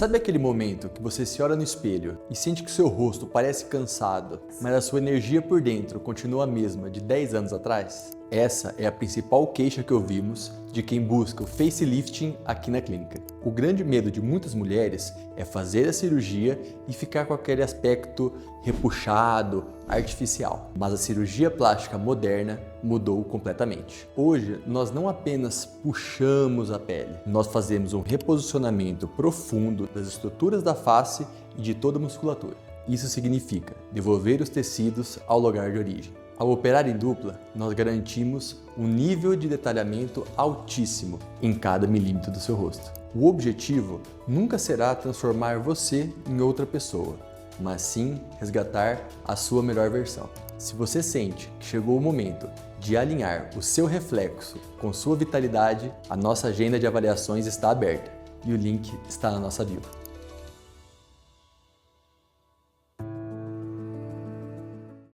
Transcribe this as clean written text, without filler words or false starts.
sabe aquele momento que você se olha no espelho e sente que seu rosto parece cansado, mas a sua energia por dentro continua a mesma de 10 anos atrás? Essa é a principal queixa que ouvimos de quem busca o facelifting aqui na clínica. O grande medo de muitas mulheres é fazer a cirurgia e ficar com aquele aspecto repuxado, artificial. Mas a cirurgia plástica moderna mudou completamente. Hoje, nós não apenas puxamos a pele, nós fazemos um reposicionamento profundo das estruturas da face e de toda a musculatura. Isso significa devolver os tecidos ao lugar de origem. Ao operar em dupla, nós garantimos um nível de detalhamento altíssimo em cada milímetro do seu rosto. O objetivo nunca será transformar você em outra pessoa, mas sim resgatar a sua melhor versão. Se você sente que chegou o momento de alinhar o seu reflexo com sua vitalidade, a nossa agenda de avaliações está aberta e o link está na nossa bio.